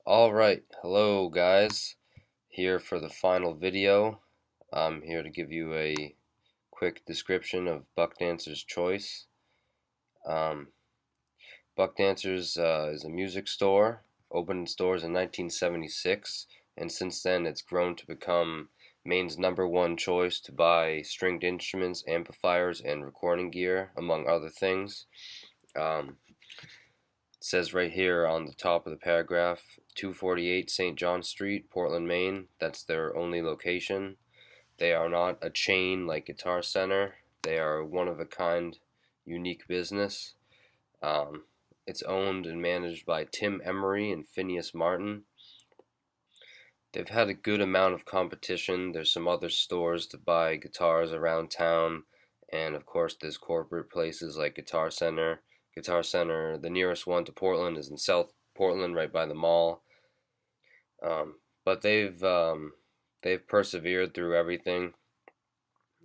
Alright, hello guys, here for the final video. I'm here to give you a quick description of Buck Dancer's Choice. Um, Buck Dancer's is a music store, opened in stores in 1976, and since then it's grown to become Maine's #1 choice to buy stringed instruments, amplifiers, and recording gear, among other things. Um, It says right here on the top of the paragraph, 248 St. John Street, Portland, Maine. That's their only location. They are not a chain like Guitar Center. They are a one-of-a-kind, unique business. Um, it's owned and managed by Tim Emery and Phineas Martin. They've had a good amount of competition. There's some other stores to buy guitars around town, and of course there's corporate places like Guitar Center. Guitar Center, the nearest one to Portland is in South Portland, right by the mall. But they've persevered through everything.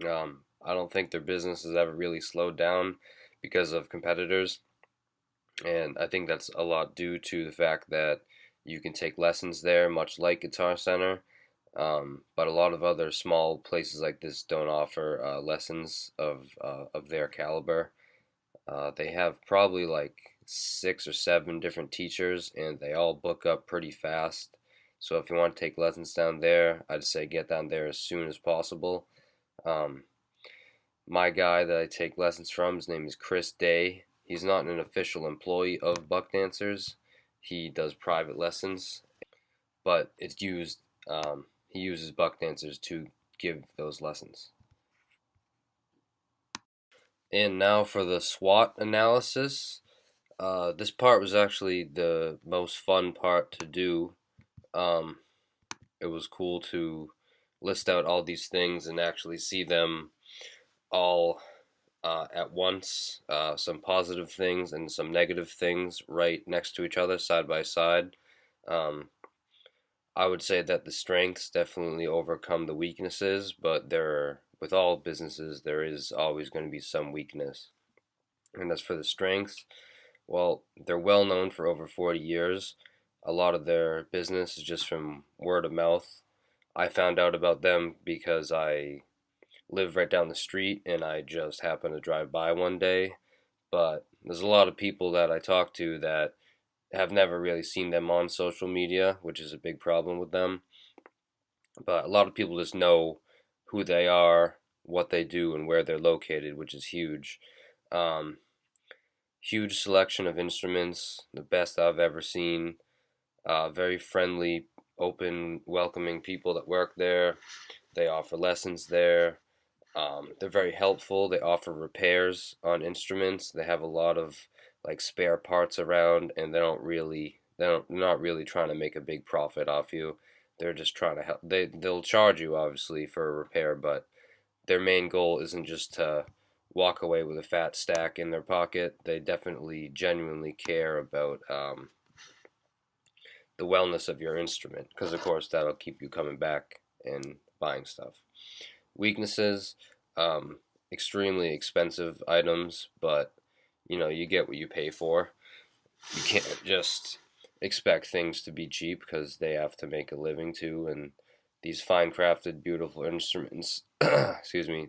I don't think their business has ever really slowed down because of competitors, and I think that's a lot due to the fact that you can take lessons there, much like Guitar Center. But a lot of other small places like this don't offer lessons of their caliber. They have probably like 6 or 7 different teachers, and they all book up pretty fast. So if you want to take lessons down there, I'd say get down there as soon as possible. Um, my guy that I take lessons from, his name is Chris Day. He's not an official employee of Buck Dancers. He does private lessons, but it's used. He uses Buck Dancers to give those lessons. And now for the SWOT analysis. This part was actually the most fun part to do. Um, it was cool to list out all these things and actually see them all at once. Some positive things and some negative things right next to each other, side by side. Um, I would say that the strengths definitely overcome the weaknesses, but with all businesses, there is always going to be some weakness. And as for the strengths, well, they're well known for over 40 years. A lot of their business is just from word of mouth. I found out about them because I live right down the street and I just happened to drive by one day. But there's a lot of people that I talk to that have never really seen them on social media, which is a big problem with them. But a lot of people just know who they are, what they do, and where they're located, which is huge. Um, Huge selection of instruments, the best I've ever seen. Very friendly, open, welcoming people that work there. They offer lessons there. They're very helpful. They offer repairs on instruments. They have a lot of like spare parts around, and they're not really trying to make a big profit off you. They're just trying to help. They'll charge you obviously for a repair, but their main goal isn't just to walk away with a fat stack in their pocket. They definitely genuinely care about the wellness of your instrument, because of course that'll keep you coming back and buying stuff. Weaknesses, um, extremely expensive items, but you get what you pay for. You can't just expect things to be cheap because they have to make a living too, and these fine crafted beautiful instruments excuse me,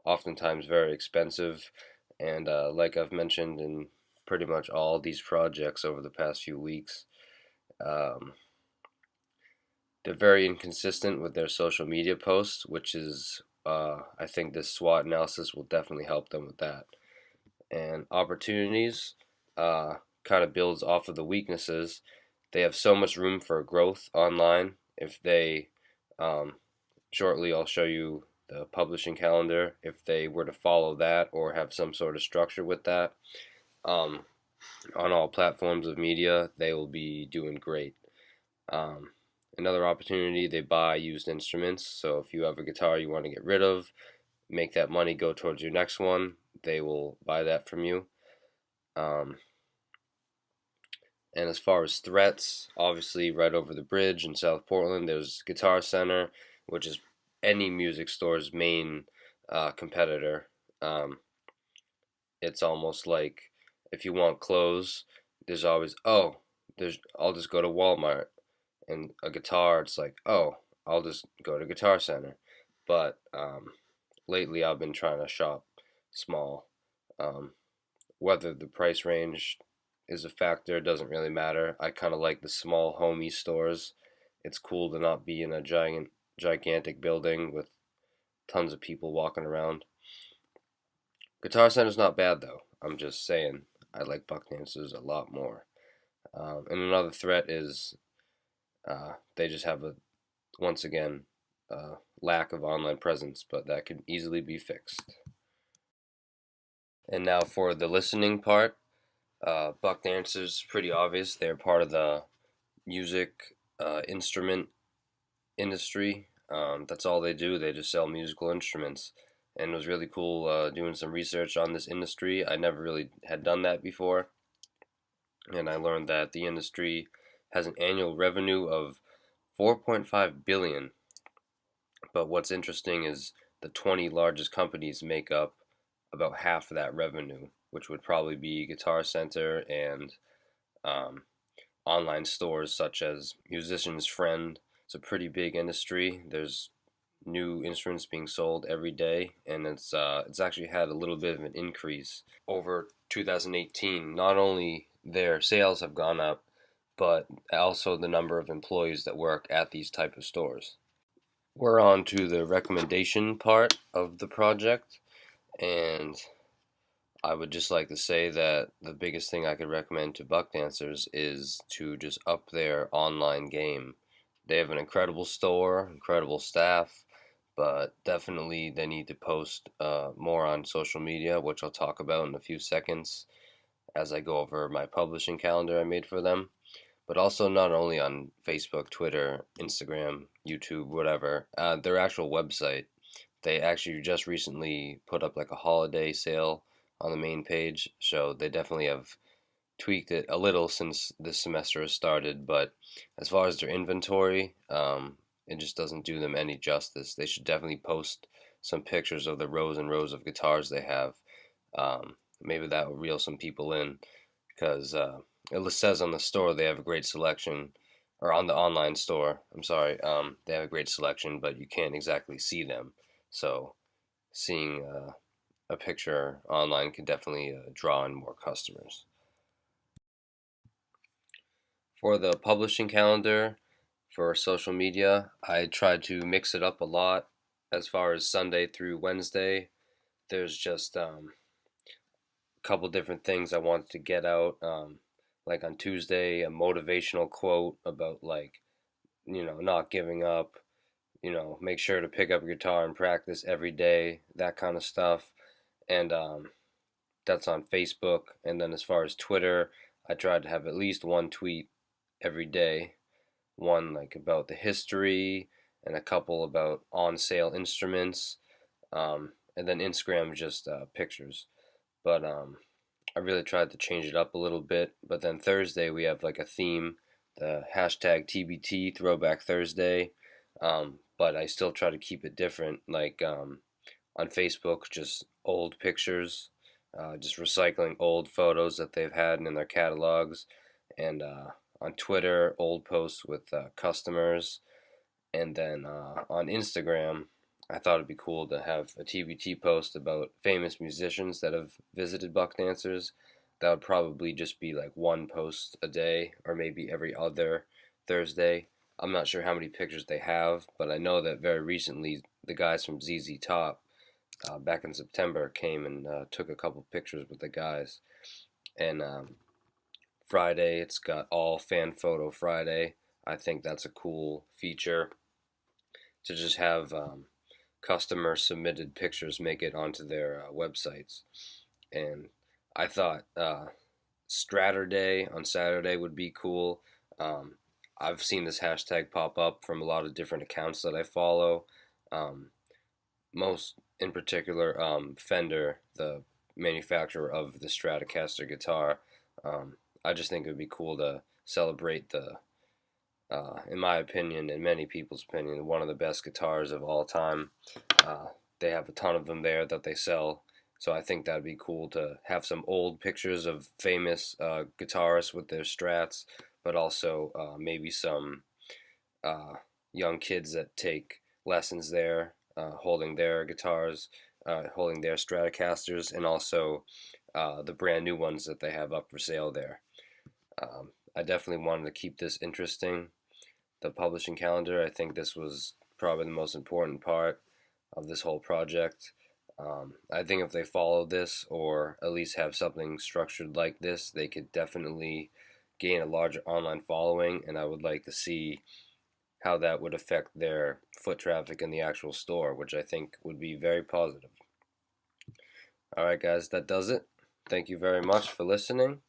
oftentimes very expensive, and like I've mentioned in pretty much all these projects over the past few weeks, um, they're very inconsistent with their social media posts, which is, I think this SWOT analysis will definitely help them with that. And opportunities kind of builds off of the weaknesses. They have so much room for growth online. If they, shortly, I'll show you the publishing calendar. If they were to follow that or have some sort of structure with that, um, on all platforms of media, they will be doing great. Um, Another opportunity, they buy used instruments. So if you have a guitar you want to get rid of, make that money go towards your next one, they will buy that from you. Um, and as far as threats, obviously right over the bridge in South Portland, there's Guitar Center, which is any music store's main competitor. Um, it's almost like if you want clothes, there's always, oh, I'll just go to Walmart, and a guitar, it's like, oh, I'll just go to Guitar Center. But lately I've been trying to shop small. Um, Whether the price range is a factor doesn't really matter. I kind of like the small homey stores. It's cool to not be in a gigantic building with tons of people walking around. Guitar Center's not bad though. I'm just saying I like Buck Dancers a lot more. And another threat is they just have a once again lack of online presence, but that could easily be fixed. And now for the listening part, Buck Dancers, pretty obvious. They're part of the music instrument industry. That's all they do. They just sell musical instruments. And it was really cool doing some research on this industry. I never really had done that before. And I learned that the industry has an annual revenue of 4.5 billion. But what's interesting is the 20 largest companies make up about half of that revenue, which would probably be Guitar Center and um, online stores such as Musician's Friend. It's a pretty big industry. There's new instruments being sold every day, and it's actually had a little bit of an increase over 2018. Not only their sales have gone up, but also the number of employees that work at these type of stores. We're on to the recommendation part of the project, and I would just like to say that the biggest thing I could recommend to Buck Dancers is to just up their online game. They have an incredible store, incredible staff, but definitely they need to post more on social media, which I'll talk about in a few seconds as I go over my publishing calendar I made for them. But also not only on Facebook, Twitter, Instagram, YouTube, whatever, their actual website. They actually just recently put up like a holiday sale on the main page, so they definitely have tweaked it a little since this semester has started. But as far as their inventory, it just doesn't do them any justice. They should definitely post some pictures of the rows and rows of guitars they have. Maybe that will reel some people in because it says on the store they have a great selection, or on the online store, I'm sorry, they have a great selection, but you can't exactly see them. So seeing a picture online can definitely draw in more customers. For the publishing calendar for social media, I try to mix it up a lot. As far as Sunday through Wednesday, there's just a couple different things I wanted to get out. Like on Tuesday, a motivational quote about like, not giving up, make sure to pick up a guitar and practice every day, that kind of stuff. And that's on Facebook. And then as far as Twitter, I tried to have at least one tweet every day, one like about the history and a couple about on sale instruments. And then Instagram just pictures. But I really tried to change it up a little bit. But then Thursday we have like a theme, the hashtag TBT Throwback Thursday. But I still try to keep it different. Like on Facebook, just old pictures, just recycling old photos that they've had in their catalogs, and on Twitter, old posts with customers, and then on Instagram, I thought it'd be cool to have a TBT post about famous musicians that have visited Buck Dancers. That would probably just be like one post a day, or maybe every other Thursday. I'm not sure how many pictures they have, but I know that very recently the guys from ZZ Top back in September came and took a couple pictures with the guys. And Friday, it's got all fan photo Friday. I think that's a cool feature to just have customer submitted pictures make it onto their websites. And I thought Stratter Day on Saturday would be cool. Um, I've seen this hashtag pop up from a lot of different accounts that I follow. Um, Most in particular Fender, the manufacturer of the Stratocaster guitar. I just think it would be cool to celebrate in my opinion, in many people's opinion, one of the best guitars of all time. Uh, they have a ton of them there that they sell. So I think that'd be cool to have some old pictures of famous guitarists with their Strats, but also maybe some young kids that take lessons there, holding their guitars, holding their Stratocasters, and also the brand new ones that they have up for sale there. I definitely wanted to keep this interesting. The publishing calendar, I think this was probably the most important part of this whole project. I think if they follow this, or at least have something structured like this, they could definitely gain a larger online following, and I would like to see how that would affect their foot traffic in the actual store, which I think would be very positive. Alright, guys, that does it. Thank you very much for listening.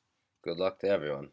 Good luck to everyone.